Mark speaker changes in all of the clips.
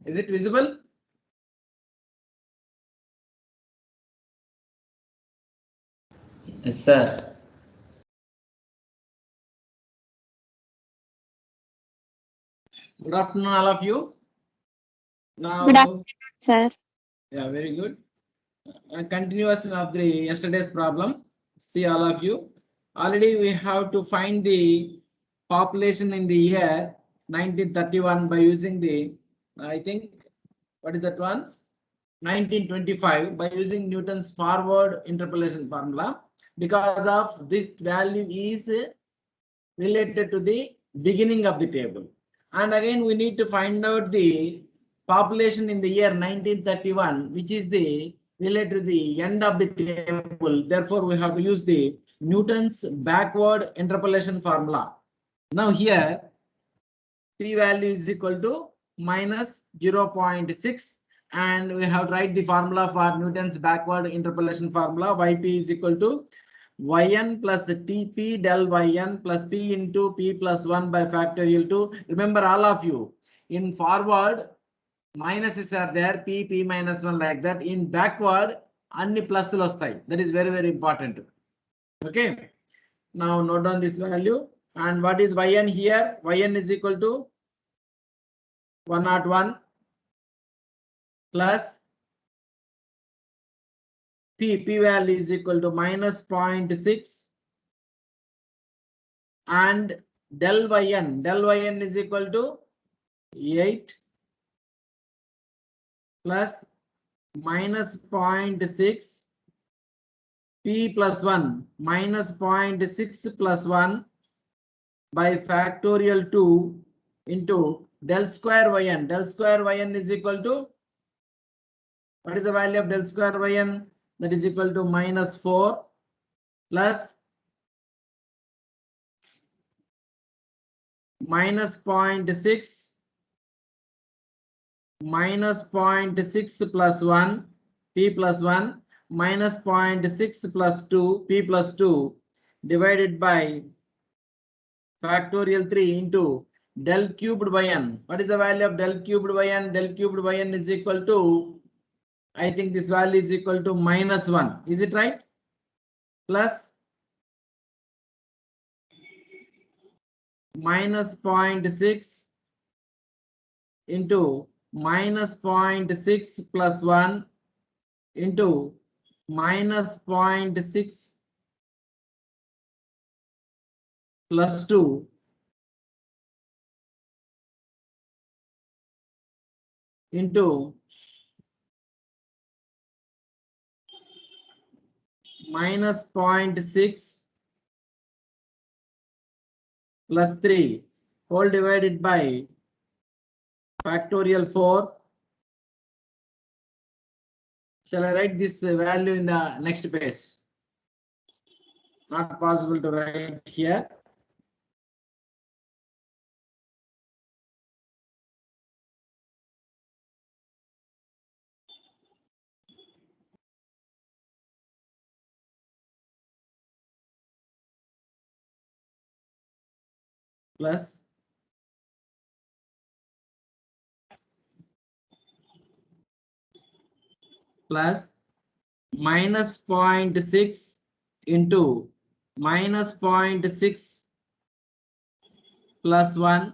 Speaker 1: Is it visible?
Speaker 2: Yes, sir.
Speaker 1: Good afternoon, all of you. Now,
Speaker 3: Good afternoon, sir.
Speaker 1: yeah, very good. Continuation of the yesterday's problem. See all of you. Already we have to find the population in the year 1931 by using the, I think, what is that one? 1925 by using Newton's forward interpolation formula. Because of this value is related to the beginning of the table. And again, we need to find out the population in the year 1931, which is the related to the end of the table. Therefore, we have to use the Newton's backward interpolation formula. Now here, p value is equal to minus 0.6. And we have to write the formula for Newton's backward interpolation formula. Yp is equal to yn plus tp del yn plus p into p plus 1 by factorial 2. Remember, all of you, in forward, minuses are there, p minus 1 like that. In backward, anni pluses vastai. That is very, very important. Okay. Now note down this value. And what is yn here? Yn is equal to 101 plus p value is equal to minus 0.6 and del yn is equal to 8 plus minus 0.6 p plus 1 minus 0.6 plus 1 by factorial 2 into del square yn. Del square yn is equal to, what is the value of del square yn? That is equal to minus 4 plus minus 0.6 minus 0.6 plus 1 p plus 1 minus 0.6 plus 2 p plus 2 divided by factorial 3 into del cubed by n. What is the value of del cubed by n? Del cubed by n is equal to, I think this value is equal to minus 1. Is it right? Plus minus 0.6 into minus 0.6 plus 1 into minus 0.6 plus 2 into minus 0.6 plus 3 whole divided by factorial 4. Shall I write this value in the next page? Not possible to write here. Plus minus 0.6 into minus 0.6 plus 1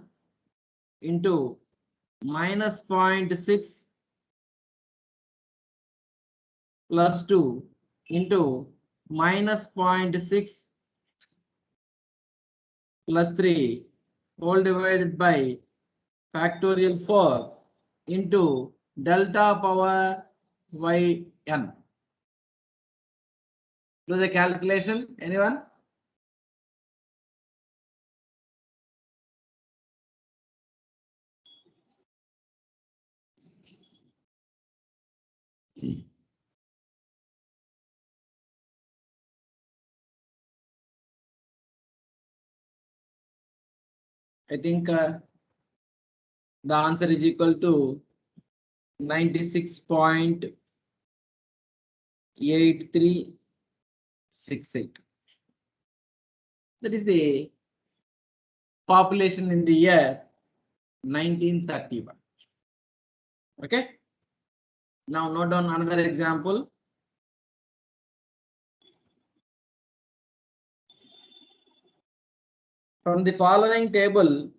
Speaker 1: into minus 0.6 plus 2 into minus 0.6 plus 3 whole divided by factorial 4 into delta power yn. Do the calculation, anyone? I think the answer is equal to 96.8368. That is the population in the year 1931. Okay. Now note down another example. From the following table,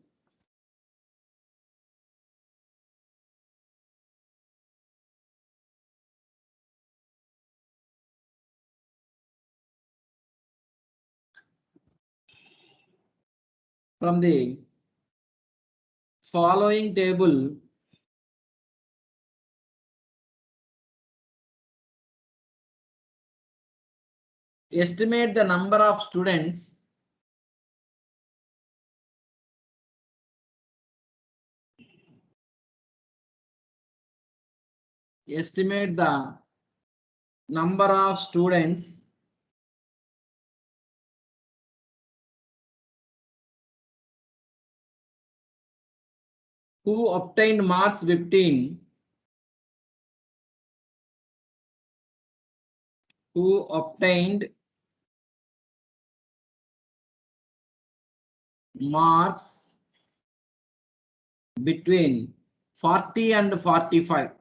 Speaker 1: from the following table, estimate the number of students who obtained marks 15, who obtained marks between 40 and 45.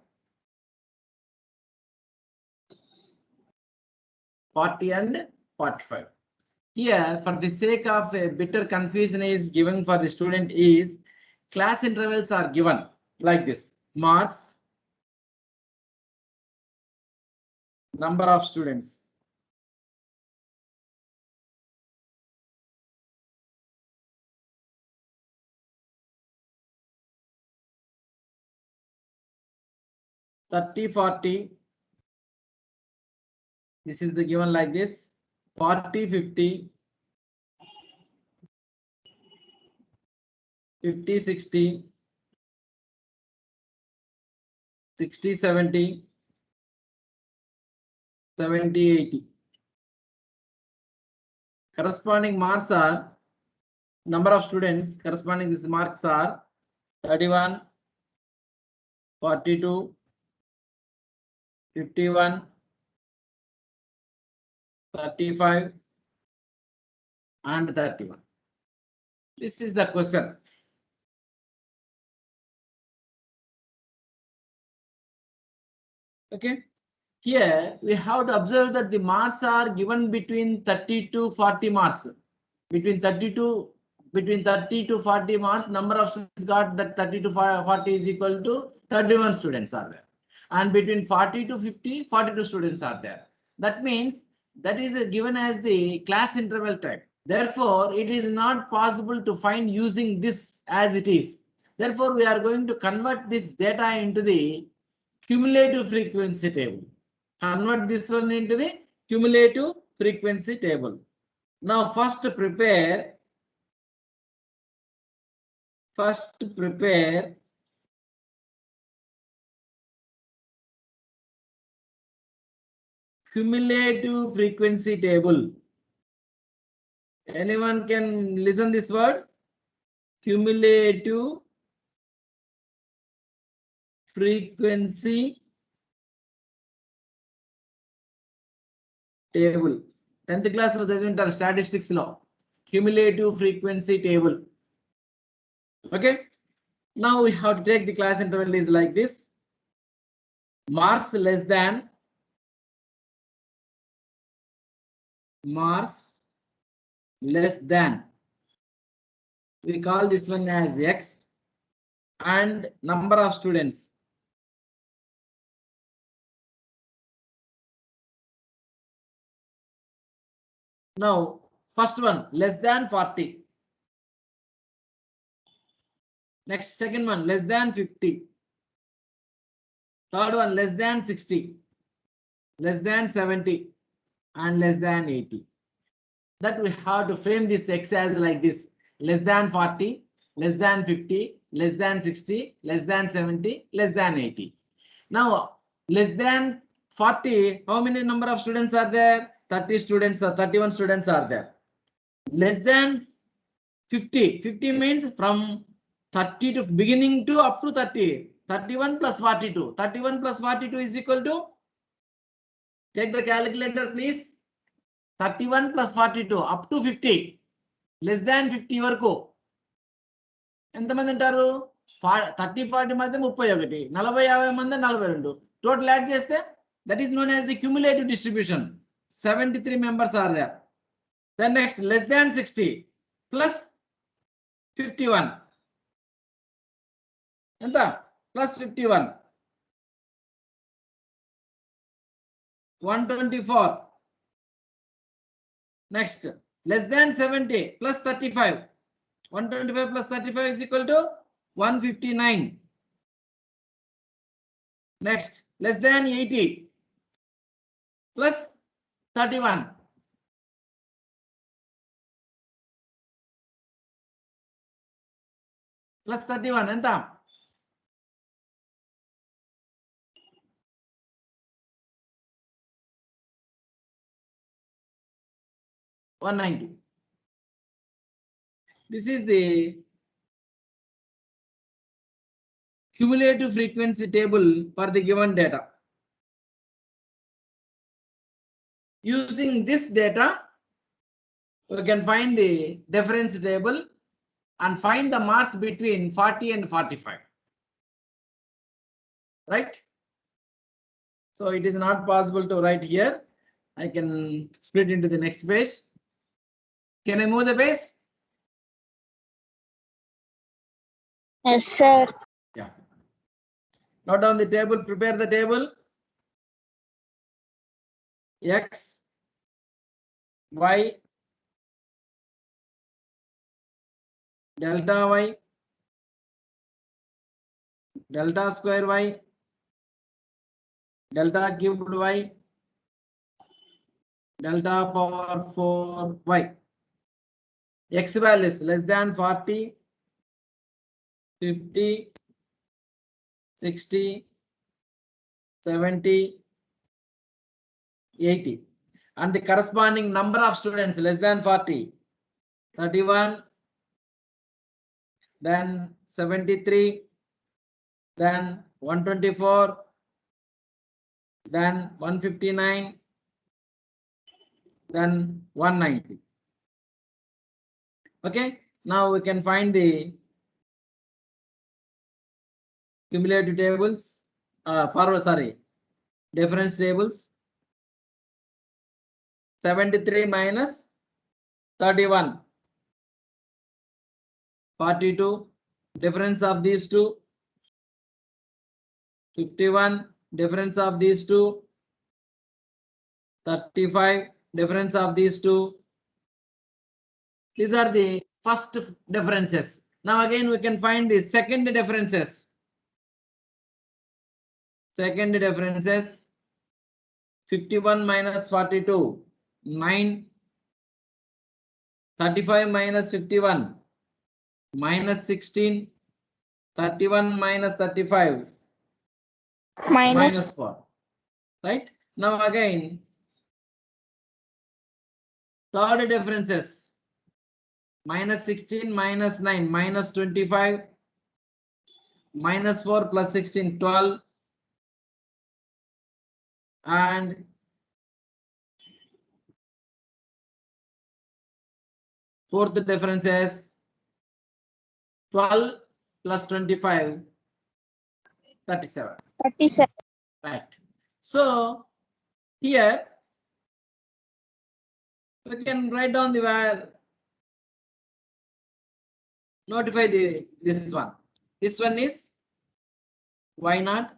Speaker 1: 40 and 45. Here, for the sake of a better confusion is given for the student is class intervals are given like this. Marks, number of students. Thirty, 40. This is the given like this. 40, 50. 50, 60. 60, 70. 70, 80. Corresponding marks are number of students. Corresponding these marks are 31, 42, 51, 35, and 31. This is the question. Okay. Here we have to observe that the marks are given between 30 to 40 marks. Between 30 to 40 marks, number of students got that 30 to 40 is equal to 31 students are there. And between 40 to 50, 42 students are there. That means that is given as the class interval type. Therefore, it is not possible to find using this as it is. Therefore, we are going to convert this data into the cumulative frequency table. Convert this one into the cumulative frequency table. Now first prepare cumulative frequency table. Anyone can listen this word? Cumulative frequency table. 10th class లో చదివింటారు statistics లో. Cumulative frequency table. Okay. Now we have to take the class interval is like this. Marks less than we call this one as X, and number of students. Now first one less than 40. Next second one less than 50. Third one less than 60. Less than 70 and less than 80. That we have to frame this X as like this: less than 40, less than 50, less than 60, less than 70, less than 80. Now less than 40, how many number of students are there? 30 students or 31 students are there. Less than 50, 50 means from 30 to beginning to up to 30. 31 plus 42. 31 plus 42 is equal to, take the calculator please. 31 plus 42 up to 50. Less than 50 వరకు ఎంతమంది ఉంటారు? 30, 40 మధ్య 31, 40, 50 మధ్య 42. Total add చేస్తే that is known as the cumulative distribution. 73 members are there. Then next, less than 60 plus 51. ఎంత plus 51. 124. Next, less than 70 plus 35. 125 plus 35 is equal to 159. Next, less than 80 plus 31. Plus 31 ఎంత 190. This is the cumulative frequency table for the given data. Using this data, we can find the difference table and find the marks between 40 and 45. Right? So it is not possible to write here. I can split into the next page. Can I move the page?
Speaker 3: Yes, sir.
Speaker 1: Yeah. Note down the table, prepare the table. X, Y, delta Y, delta square Y, delta cubed Y, delta power 4 Y. X values less than 40, 50, 60, 70, 80, and the corresponding number of students less than 40, 31, then 73, then 124, then 159, then 190. Okay, now we can find the cumulative tables, difference tables. 73 minus 31, 42, difference of these two. 51, difference of these two. 35, difference of these two. These are the first differences. Now again we can find the second differences. Second differences, 51 minus 42, 9. 35 minus 51, minus 16. 31 minus 35, minus 4. Right? Now again, third differences, minus 16 minus 9, minus 25, minus 4 plus 16, 12, and fourth difference is 12 plus 25, 37.
Speaker 3: 37.
Speaker 1: Right. So here we can write down the where notify this one. This one is y naught,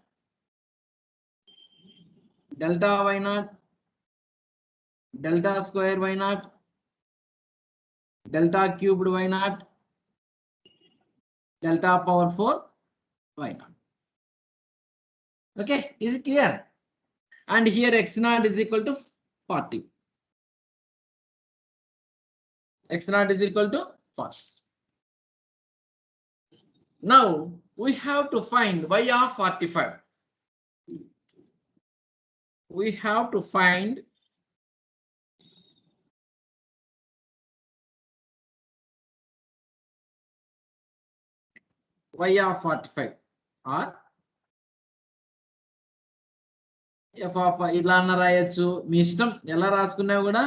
Speaker 1: delta y naught, delta square y naught, delta cubed y naught, delta power 4 y naught. Okay, is it clear? And here x naught is equal to 40. X naught is equal to 40. Now we have to find y of 45. We have to find y of 45 or f of ఇలా అన్న రాయొచ్చు, మీ ఇష్టం ఎలా రాసుకున్నా కూడా,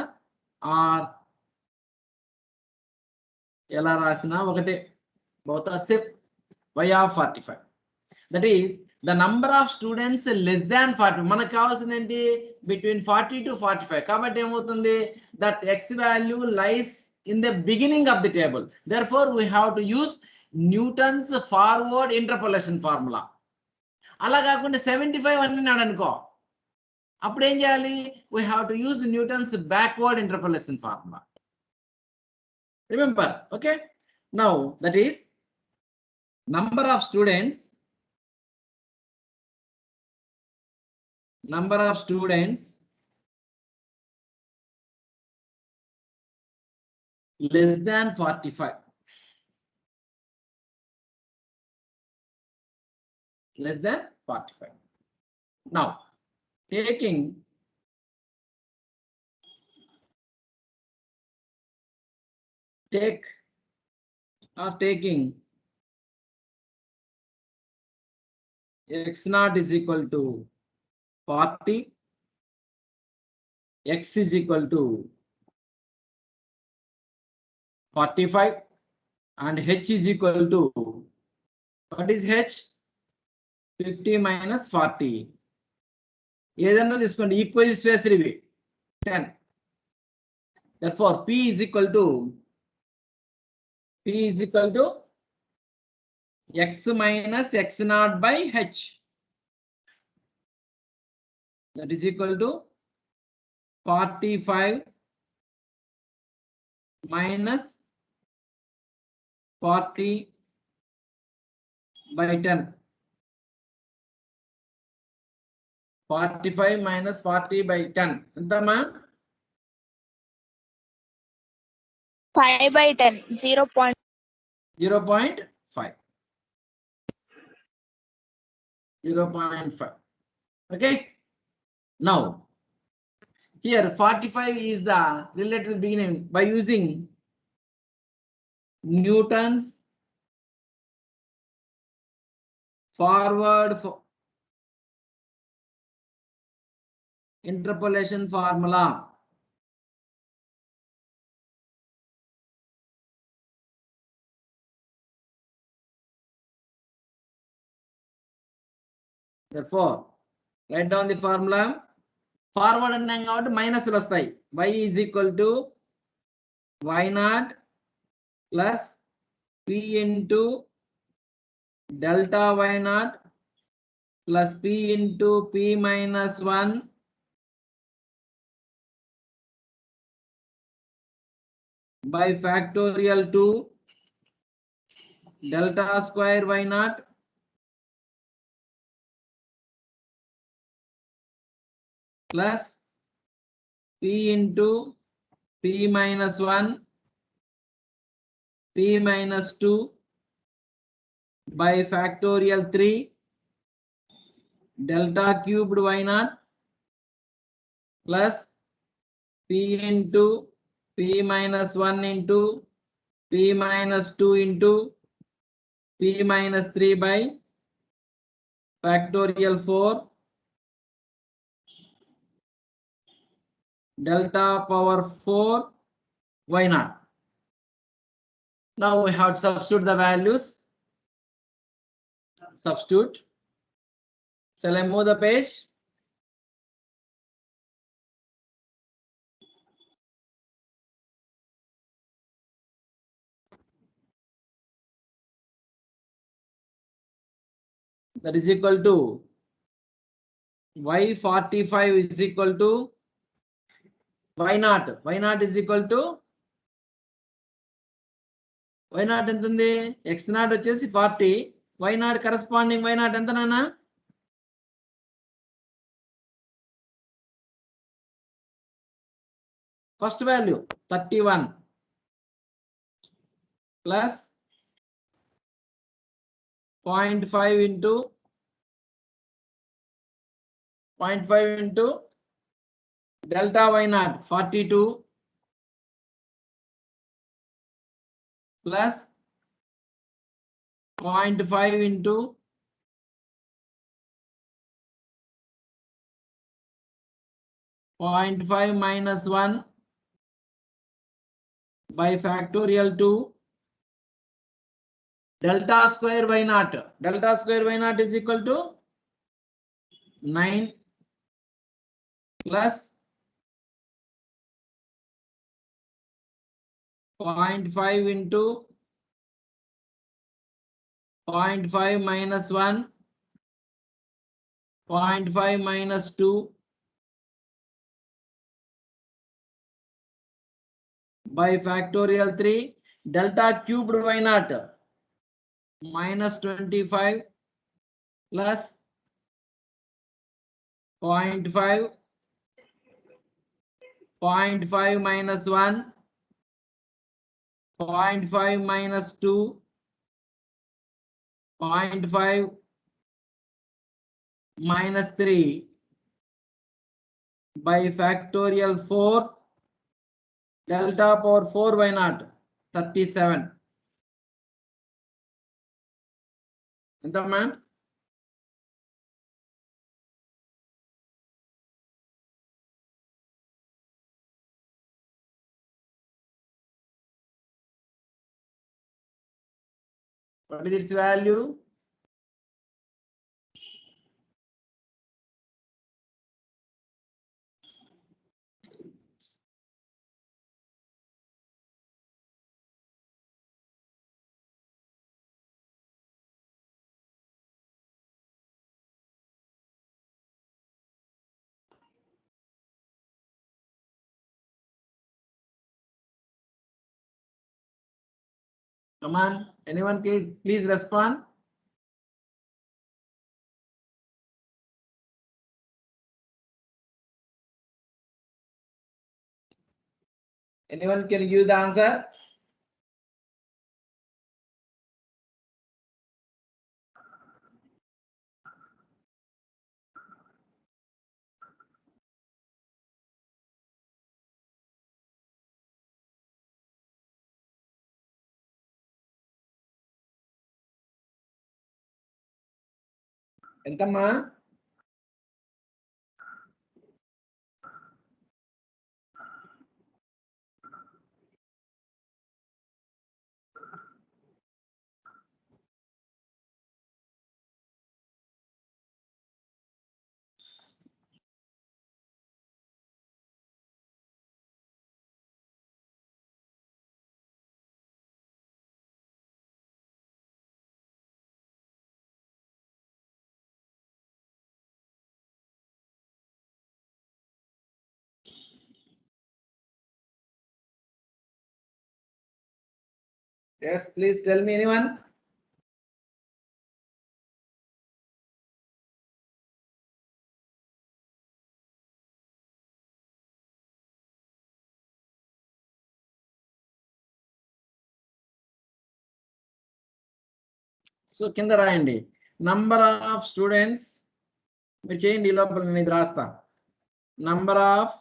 Speaker 1: are ఎలా రాసినా ఒకటే, both are same. y of 45. That is the number of students less than 40. మనకు కావాల్సింది ఏంటి? Between 40 to 45. కాబట్టి ఏమవుతుంది? That x value lies in the beginning of the table. Therefore, we have to use Newton's forward interpolation formula. అలా కాకుండా 75 అన్నాడు అనుకో, అప్పుడు ఏం చేయాలి? We have to use Newton's backward interpolation formula. Remember, okay? Now that is number of students less than 45. Less than 45. Now, taking x naught is equal to 40, x is equal to 45, and h is equal to, what is h? 50 minus 40. ఏదన్నా తీసుకోండి, equal space ఇవి 10. Therefore, p is equal to x minus x naught by h. That is equal to 45 minus 40 by 10. 45 minus 40 by 10. ఎంతమ్మా?
Speaker 3: 5 by 10. 0.5.
Speaker 1: 0.5. Okay. Now, here 45 is the relative beginning by using Newton's forward interpolation formula. Therefore, write down the formula. Forward and out minus rastai. Y is equal to y naught plus p into delta y naught plus p into p minus 1 by factorial 2 delta square y naught plus p into p minus 1 p minus 2 by factorial 3 delta cubed y naught plus p into p minus 1 into p minus 2 into p minus 3 by factorial 4 delta power 4 y naught. Now we have to substitute the values. Substitute. Shall I move the page? That is equal to y45 is equal to y naught. Y naught is equal to y naught ఎంత ఉంది? x naught వచ్చేసి 40. Y naught corresponding y naught ఎంత నాన్న? First value 31 plus 0.5 into 0.5 into delta y naught 42 plus 0.5 into 0.5 minus 1 by factorial 2 delta square y naught. Delta square y naught is equal to 9 plus 0.5 into 0.5 minus 1, 0.5 minus 2 by factorial 3. Delta cubed y naught minus 25 plus 0.5, 0.5 minus 1, 0.5 minus 2, 0.5 minus 3 by factorial 4. Delta power 4 y naught 37. ఎంత man? What is its value? Come on, anyone can please respond. Anyone can give the answer? ఎంతమ్మా? Yes, please tell me anyone. So కింద రాయండి. Number of students మీరు చేయండి, ఈ లోపల నేను ఇది రాస్తా. Number of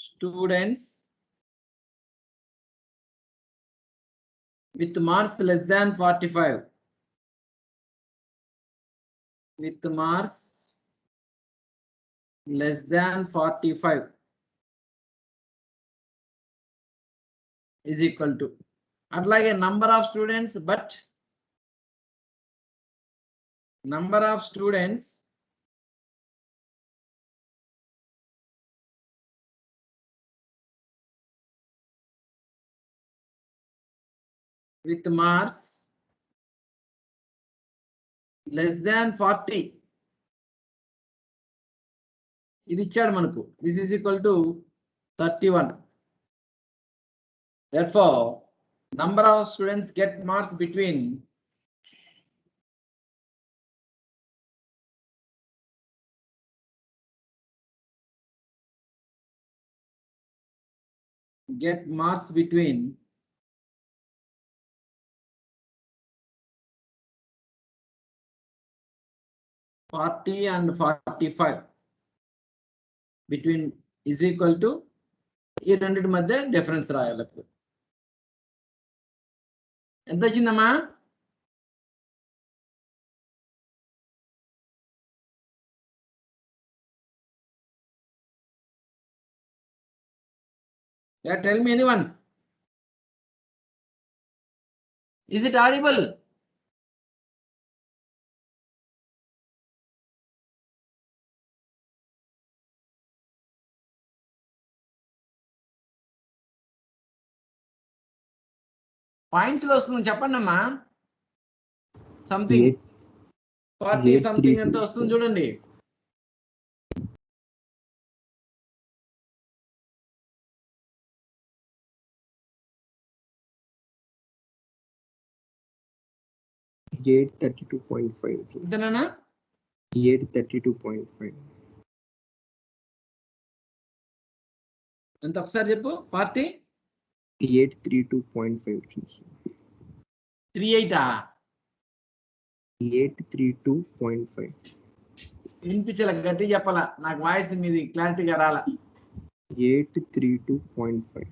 Speaker 1: students with marks less than 45. With marks less than 45 is equal to. అట్లాగే number of students, but number of students with marks less than 40. ఇది ఇచ్చాడు మనకు. This is equal to 31. Therefore, number of students get marks between (40 and 45) between is equal to ఈ రెండింటి మధ్య difference రాయాలి. ఎంత వచ్చిందమ్మా? Yeah, tell me anyone. Is it audible? Points లో వస్తుంది చెప్పండి అమ్మా. సంథింగ్ 40 సంథింగ్ ఎంత వస్తుంది చూడండి. ఇంతేనా?
Speaker 4: 832.5.
Speaker 1: ఎంత ఒకసారి చెప్పు. పార్టీ
Speaker 4: 832.5.
Speaker 1: 38
Speaker 4: 832.5.
Speaker 1: వినిపించాల, గట్టి చెప్పాలా, నాకు వాయిస్ మీది క్లారిటీగా రాలా.
Speaker 4: 832.5.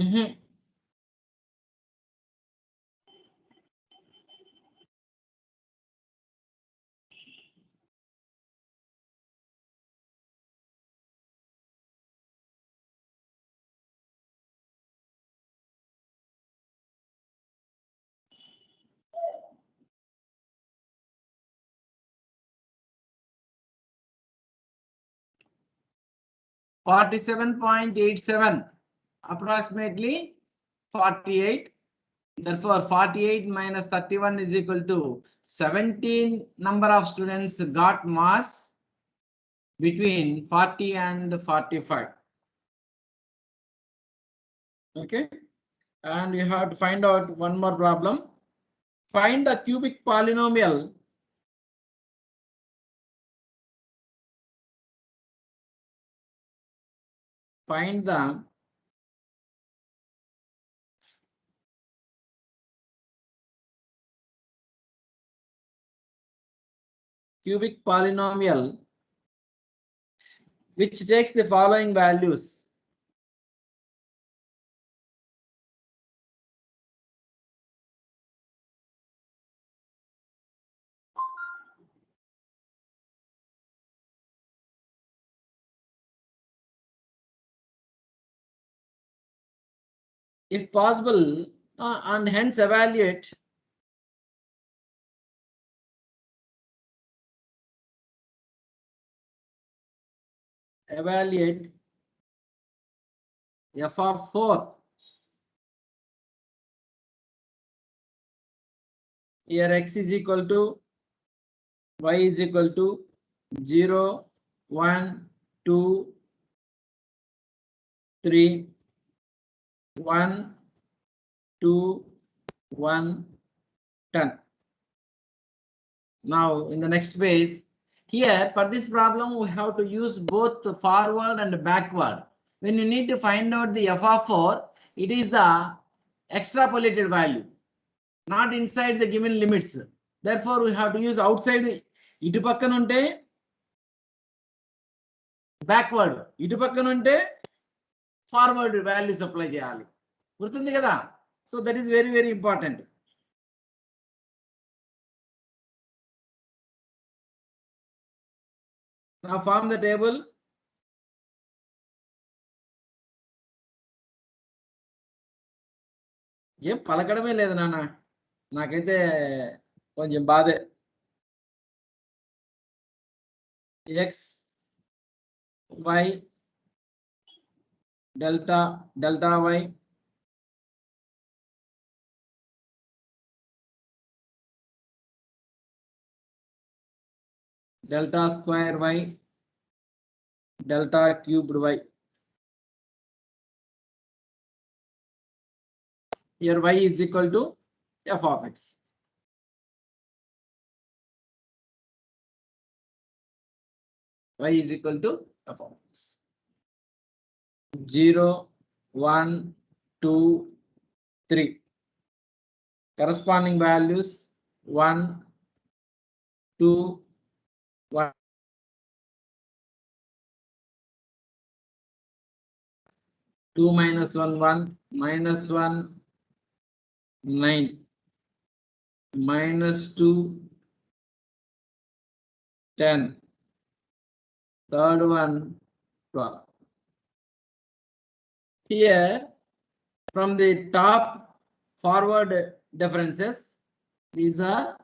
Speaker 1: మ్మ్హ్మ్. $47.87, approximately 48. Therefore, 48 minus 31 is equal to 17 number of students got marks between 40 and 45. Okay, and you have to find out one more problem. Find the cubic polynomial find the cubic polynomial which takes the following values. If possible, and hence evaluate f of 4. Here x is equal to y is equal to 0, 1, 2, 3, 1, 2, 1, 10. Now in the next phase, here for this problem we have to use both forward and backward. When you need to find out the f of 4, it is the extrapolated value, not inside the given limits. Therefore, we have to use outside. ఇటు పక్కన ఉంటే backward, ఇటు పక్కన ఉంటే forward values apply చేయాలి. గుర్తుంది కదా? So that is very very important. Now form the table. ఏం పలకడమే లేదు నాన్న, నాకైతే కొంచెం బాధే. x y delta y delta square y delta cubed y. Here y is equal to f of x. Y is equal to f of x. 0, 1, 2, 3. Corresponding values 1, 2, 1. 2 minus 1, 1, minus 1, 9, minus 2, 10. Third one, 12. Here from the top forward differences. These are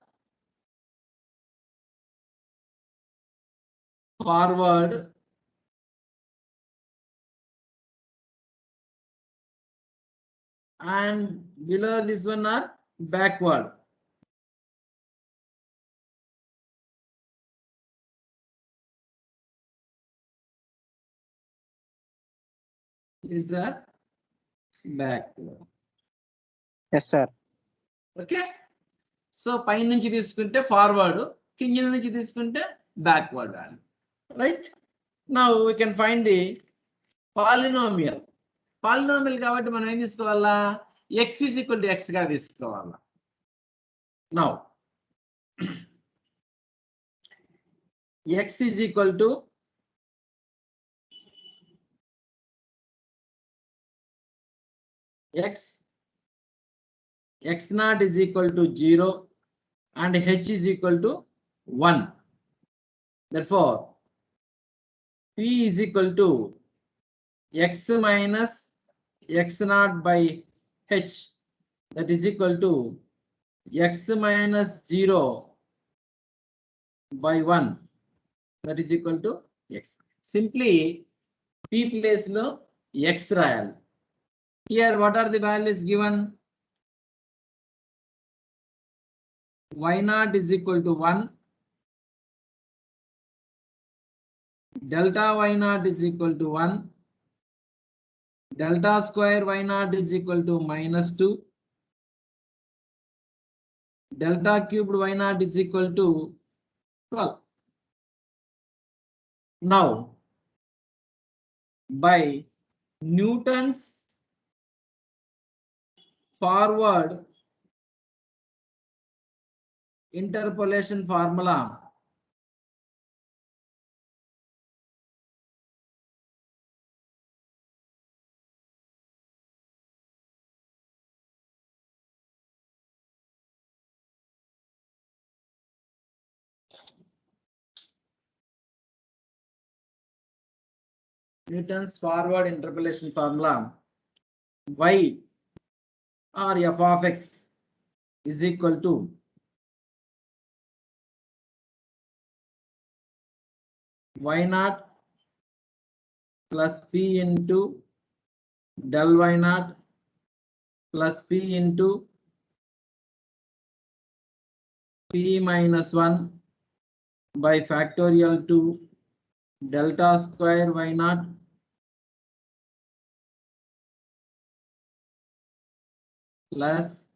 Speaker 1: forward and below this one are backward. These are backward.
Speaker 4: Yes, sir.
Speaker 1: Okay so పై నుంచి తీసుకుంటే forward కింద నుంచి తీసుకుంటే backward value right now we can find the polynomial కాబట్టి మనం ఏం తీసుకోవాలా x is equal to x గా తీసుకోవాలా నౌ x is equal to x naught is equal to 0 and h is equal to 1. Therefore, p is equal to x minus x naught by h, that is equal to x minus 0 by 1, that is equal to x. Simply p place lo x రాయాలి. Here what are the values given? Y naught is equal to 1. Delta Y naught is equal to 1. Delta square Y naught is equal to -2. Delta cubed Y naught is equal to 12. Now, by Newton's forward interpolation formula, Newton's forward interpolation formula, y or f of x is equal to y naught plus p into del y naught plus p into p minus 1 by factorial 2 delta square y naught plus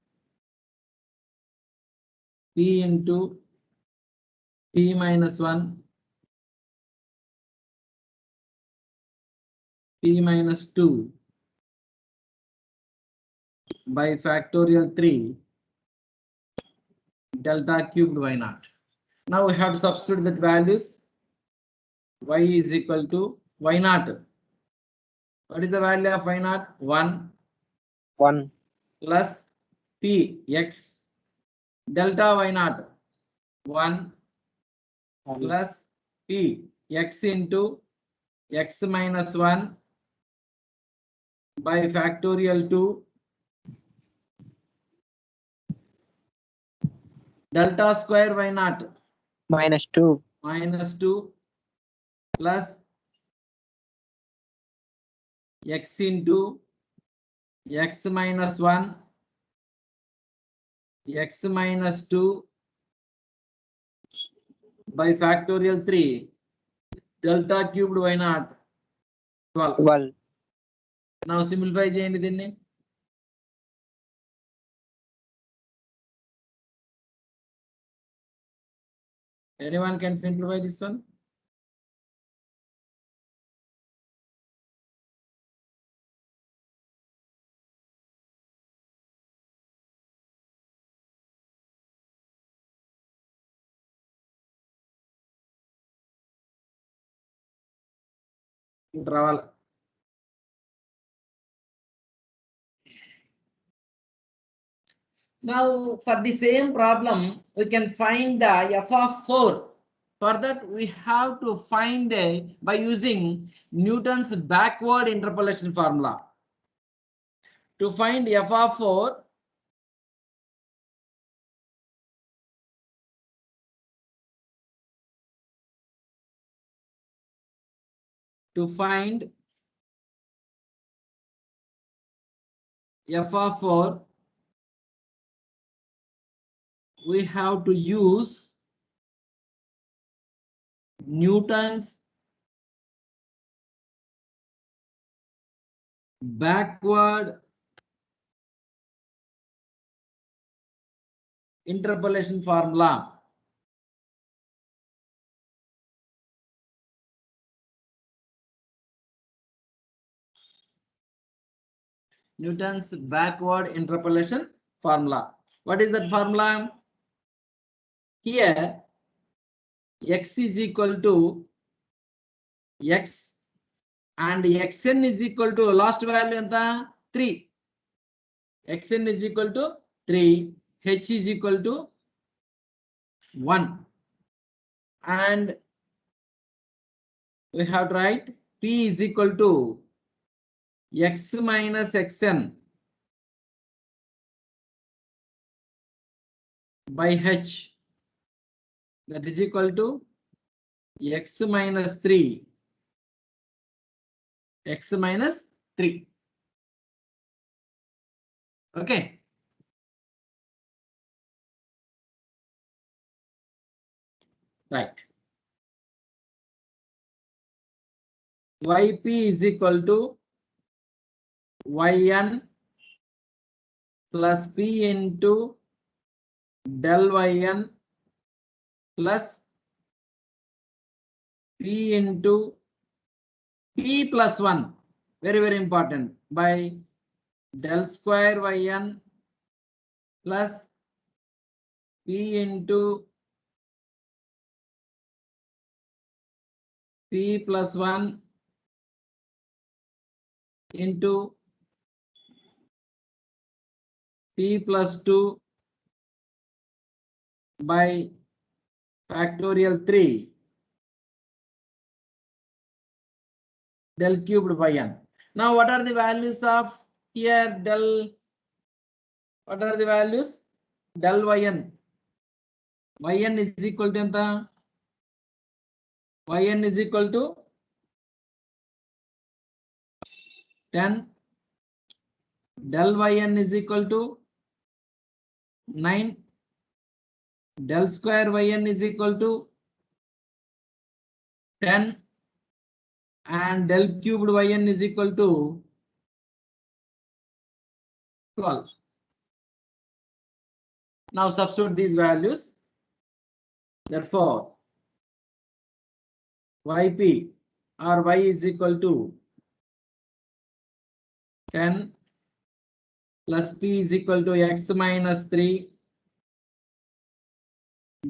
Speaker 1: p into p minus 1 p minus 2 by factorial 3 delta cubed y naught. Now we have to substitute with values. Y is equal to y naught. What is the value of y naught? 1
Speaker 4: 1.
Speaker 1: plus p x delta y naught 1 plus p x into x minus 1 by factorial 2 delta square y naught
Speaker 4: -2.
Speaker 1: -2 plus x into x minus 1 x minus 2 by factorial 3 delta cubed y naught 12.
Speaker 4: 12.
Speaker 1: Now simplify చేయండి దీన్ని. Anyone can simplify this one? రావాలి. Now for the same problem we can find the f of 4. For that we have to find by using Newton's backward interpolation formula. To find f of 4, to find f of 4, we have to use Newton's backward interpolation formula. Newton's backward interpolation formula. What is that formula? Here, x is equal to x and xn is equal to last value enta 3. Xn is equal to 3, h is equal to 1, and we have to write p is equal to x minus xn by h, that is equal to x minus 3, x minus 3. Okay. Right. Yp is equal to yn plus p into del yn plus p into p plus 1, very important, by del square yn plus p into p plus 1 into p plus 2 by factorial 3 del cubed by n. Now what are the values of here del? What are the values? Del yn. Yn is equal to enta? Yn is equal to 10. Del yn is equal to 9. Del square yn is equal to 10. And del cubed yn is equal to 12. Now substitute these values. Therefore, yp or y is equal to 10 plus p is equal to x minus 3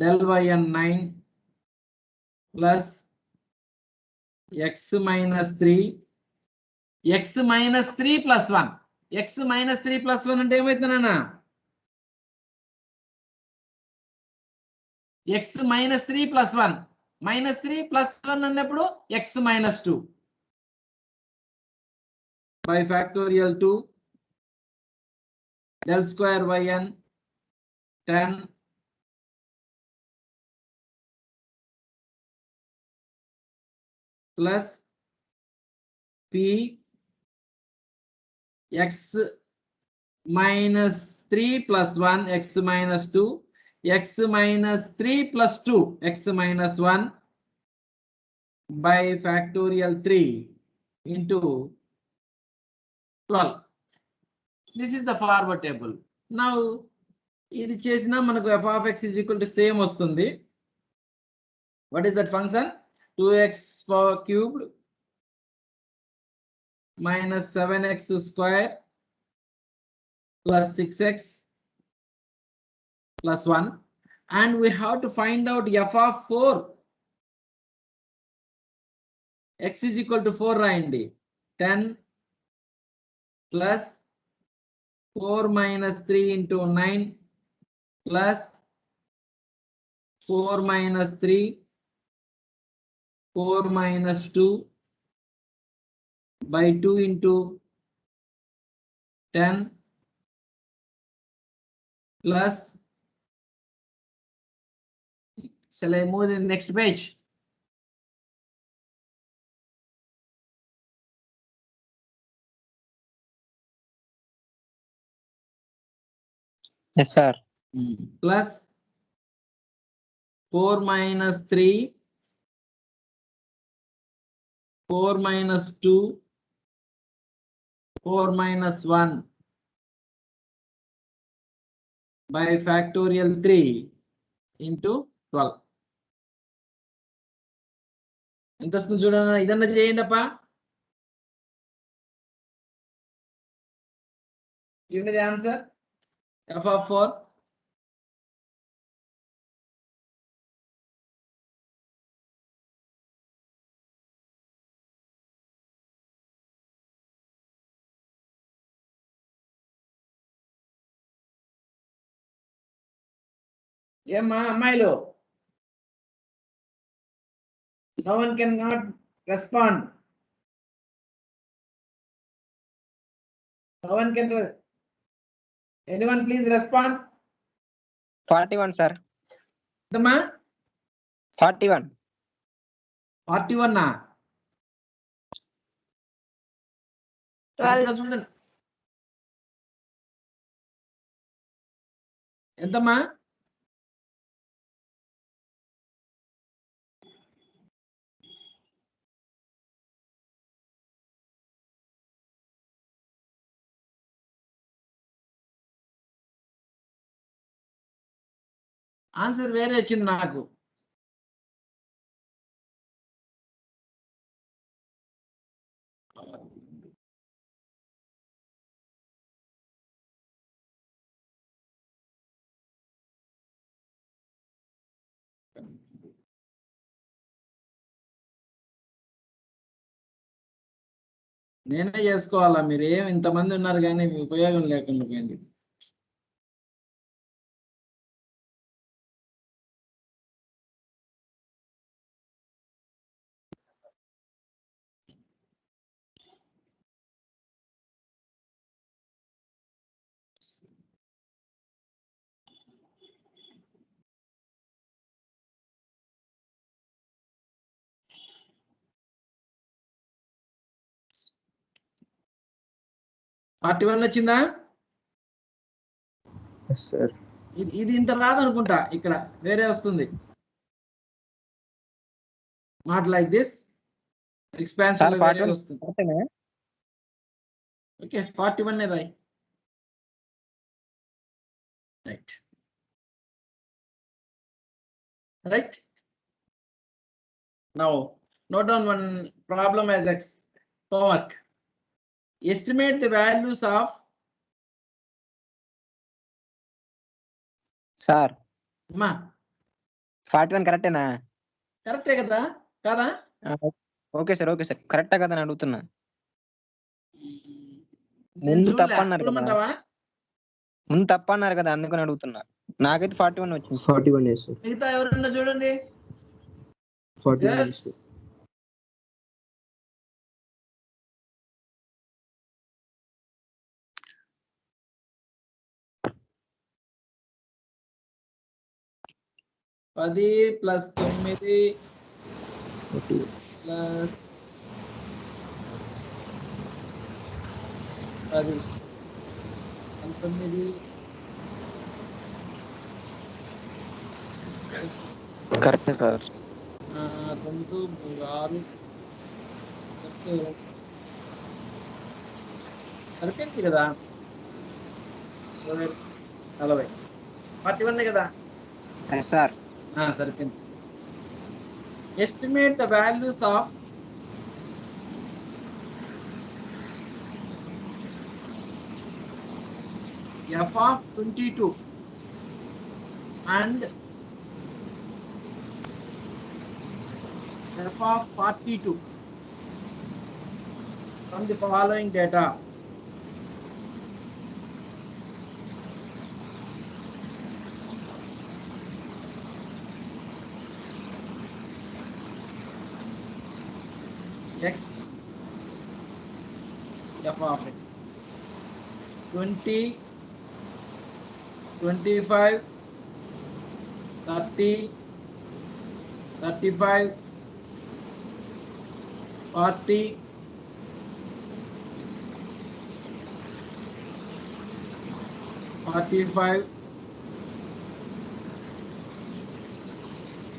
Speaker 1: del yn 9 plus x minus 3 plus 1. X minus 3 plus 1 అంటే ఏమైతుందన్నా? X minus 3 plus 1. Minus 3 plus 1 అన్నప్పుడు x minus 2 by factorial 2 del square yn 10 plus p x minus 3 plus 1 x minus 2 x minus 3 plus 2 x minus 1 by factorial 3 into 12. This is the forward table. Now ఇది చేసినా మనకు f of x is equal to same వస్తుంది. What is that function? 2x power cubed minus 7x square plus 6x plus 1, and we have to find out f of 4. X is equal to 4 రాయండి. 10 plus 4 minus 3 into 9 plus 4 minus 3 4 minus 2 by 2 into 10 plus, shall I move to the next page?
Speaker 4: Yes, sir.
Speaker 1: Plus 4 minus 3, 4 minus 2, 4 minus 1 by factorial 3 into 12. ఎంత వస్తుంది చూడండి, ఇదన్నా చేయండి అప్ప. Give me the answer. F of 4. ఏమ్మా అమ్మాయిలు? No one cannot respond. No one can. Anyone please respond.
Speaker 4: 41, sir.
Speaker 1: ఎంతమ్మా?
Speaker 4: 41.
Speaker 1: 41 నా?
Speaker 3: 12.
Speaker 1: చూడండి. ఎంతమ్మా? ఆన్సర్ వేరే వచ్చింది నాకు. నేనే చేసుకోవాలా? మీరు ఏం ఇంతమంది ఉన్నారు కానీ మీ ఉపయోగం లేకుండా పోయింది. పార్టీ 1 వచ్చిందా?
Speaker 4: Yes, sir.
Speaker 1: ఇది ఇంత రాదనుకుంటా, ఇక్కడ వేరే వస్తుంది. Not like this. ఎక్స్పాన్షన్ వేరే వస్తుంది. ఓకే, 41 రాయ్. Right right. Now note down one problem as homework. Estimate the values of.
Speaker 4: Sir.
Speaker 1: అమ్మా
Speaker 4: 41 కరెక్టేనా?
Speaker 1: కరెక్టే కదా కాదా?
Speaker 4: ఓకే సార్, ఓకే సార్, కరెక్టా కదా అని అడుగుతున్నా. ముందు తప్పన్నారు కదా, ముందు తప్పన్నారు కదా, అందుకని అడుగుతున్నా. నాకైతే 41 వచ్చింది.
Speaker 5: 41 సార్.
Speaker 1: మిగతా ఎవరన్నా చూడండి.
Speaker 5: 41 సార్.
Speaker 1: పది ప్లస్ 9 ప్లస్ 10 19.
Speaker 4: కరెక్టే సార్.
Speaker 1: 2 6 సరిపోయింది కదా? 40 41 కదా?
Speaker 4: సార్
Speaker 1: సరిపోయింది. Estimate the values of f of 22 and f of 42 from the following data. X, f of x. 20, 25, 30, 35, 40, 45,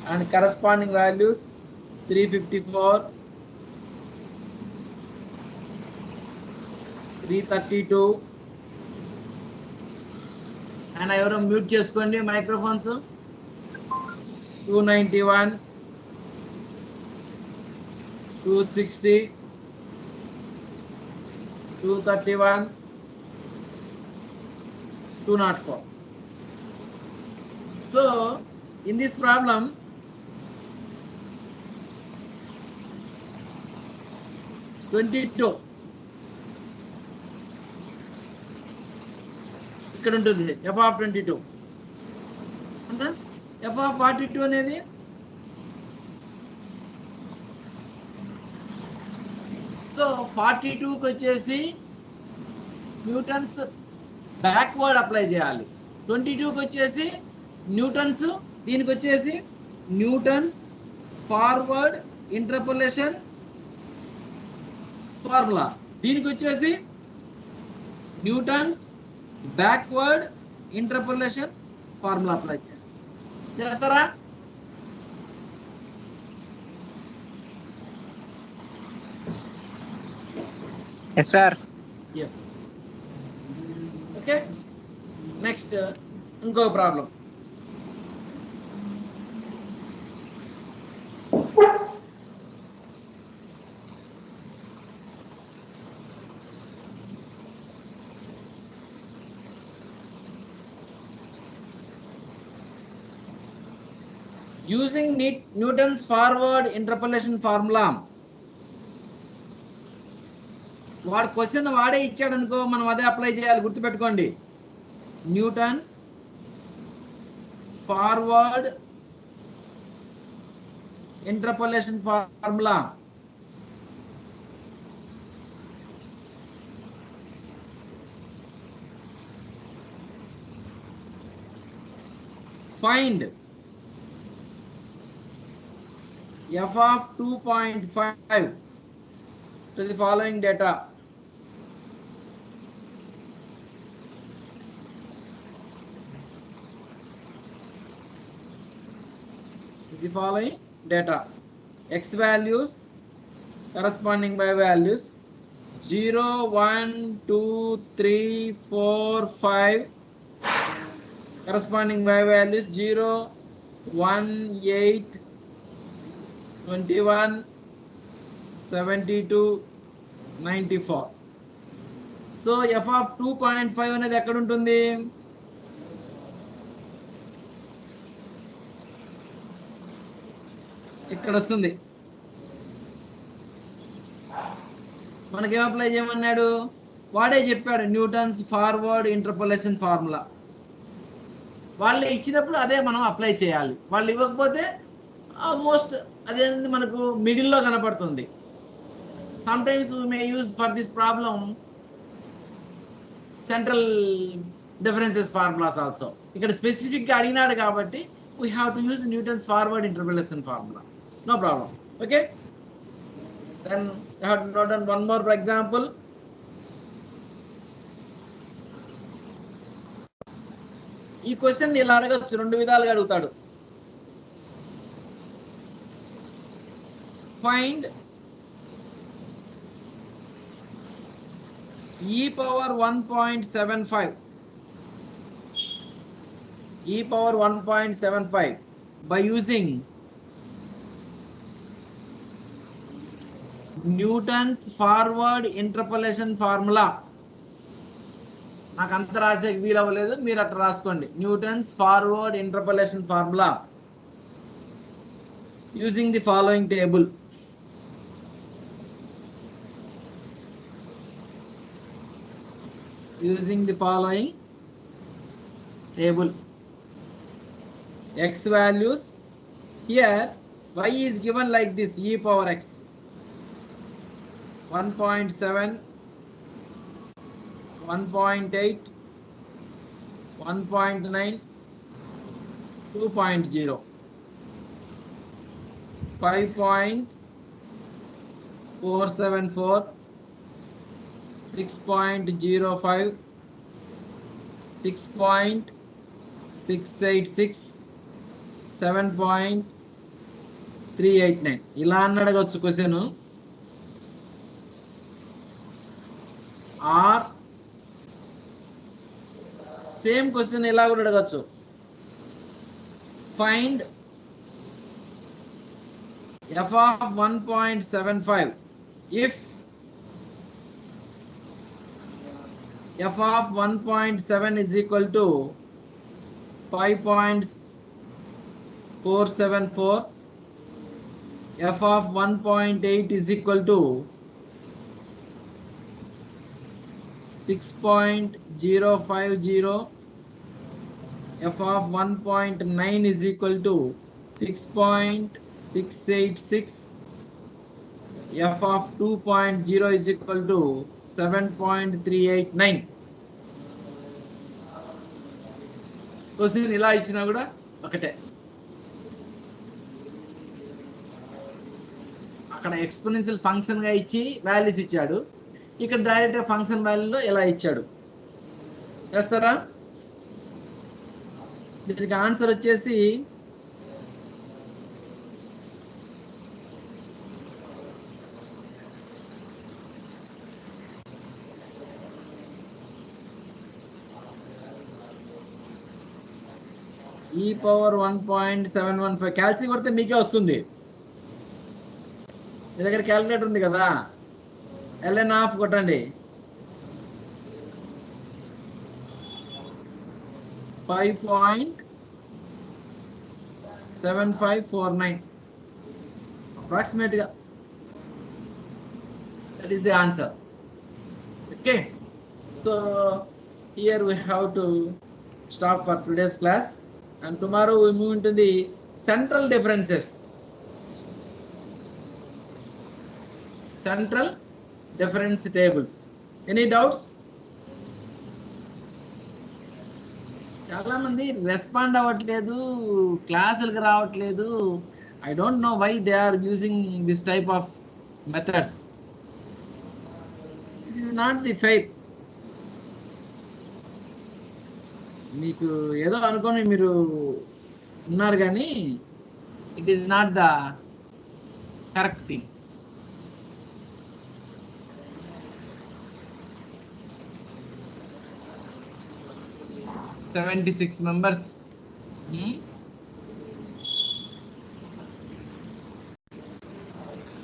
Speaker 1: and corresponding values 354, 332, and ఎవరో మ్యూట్ చేసుకోండి microphones. 291, 260, 231, 204. So in this problem, ఇక్కడ ఉంటుంది f of 22 అంటే f of 42 అనేది so 42కి వచ్చేసి Newton's backward apply చేయాలి. 22కి వచ్చేసి Newton's, దీనికి వచ్చేసి న్యూటన్స్ ఫార్వర్డ్ ఇంటర్పోలేషన్ ఫార్ములా, దీనికి వచ్చేసి Newton's backward interpolation formula apply చేయాలి. చేస్తారా?
Speaker 4: Yes sir.
Speaker 1: Yes. Okay, next ఇంకో problem. Using Newton's forward interpolation formula, వాడు క్వశ్చన్ వాడే ఇచ్చాడు అనుకో, మనం అదే అప్లై చేయాలి. గుర్తుపెట్టుకోండి, Newton's forward interpolation formula. Find f of 2.5 to the following data. The following data: x values corresponding by values 0, 1, 2, 3, 4, 5 corresponding by values 0, 1, 8, 21, 72, 94. So f of 2.5 అనేది ఎక్కడ ఉంటుంది? ఇక్కడ వస్తుంది. మనకేం అప్లై చేయమన్నాడు? వాడే చెప్పాడు, న్యూటన్స్ ఫార్వర్డ్ ఇంటర్పోలేషన్ ఫార్ములా. వాళ్ళు ఇచ్చినప్పుడు అదే మనం అప్లై చేయాలి. వాళ్ళు ఇవ్వకపోతే ఆల్మోస్ట్ అదేంటి మనకు మిడిల్లో కనపడుతుంది. Sometimes we may use for this problem central differences formulas also. ఇక్కడ స్పెసిఫిక్గా అడిగినాడు కాబట్టి we have to use Newton's forward interpolation formula. No problem. Okay, then you have to note down one more for example. ఈ question ఇలా అడగచ్చు, రెండు విధాలుగా అడుగుతాడు. Find e power 1.75 by using Newton's forward interpolation formula. నాకు అంత రాసేకి వీలు అవ్వలేదు, మీరు అట్లా రాసుకోండి. Newton's forward interpolation formula using the following table. Using the following table. X values, here y is given like this, e power x 1.7, 1.8, 1.9, 2.0, 5.474, 6.05, 6.686, 7.389 ఇలా అని అడగచ్చు క్వశ్చన్. ఆర్ సేమ్ క్వశ్చన్ ఇలా కూడా అడగచ్చు. Find f of 1.75 if f of 1.7 is equal to 5.474, f of 1.8 is equal to 6.050, f of 1.9 is equal to 6.686, f of 2.0 is equal to 7.389. Question ఇలా ఇచ్చినా కూడా ఒకటే. అక్కడ ఎక్స్పోనెన్షియల్ ఫంక్షన్ గా ఇచ్చి వాల్యూస్ ఇచ్చాడు, ఇక్కడ డైరెక్ట్ ఫంక్షన్ వాల్యూలో ఎలా ఇచ్చాడు చేస్తారా? దీనికి ఆన్సర్ వచ్చేసి e పవర్ 1.715. క్యాల్సి కొడితే మీకే వస్తుంది. మీ దగ్గర క్యాలిక్యులేటర్ ఉంది కదా, ln ఆఫ్ కొట్టండి. 5.7549 approximately. That is the answer. Okay, so here we have to stop for today's class, and tomorrow we move into the central differences. Central difference tables. Any doubts? చాలా మంది respond అవ్వట్లేదు, క్లాసులకు రావట్లేదు. I don't know why they are using this type of methods. This is not the fair. మీకు ఏదో అనుకోని మీరు ఉన్నారు కానీ it is not the correct thing. 76 members.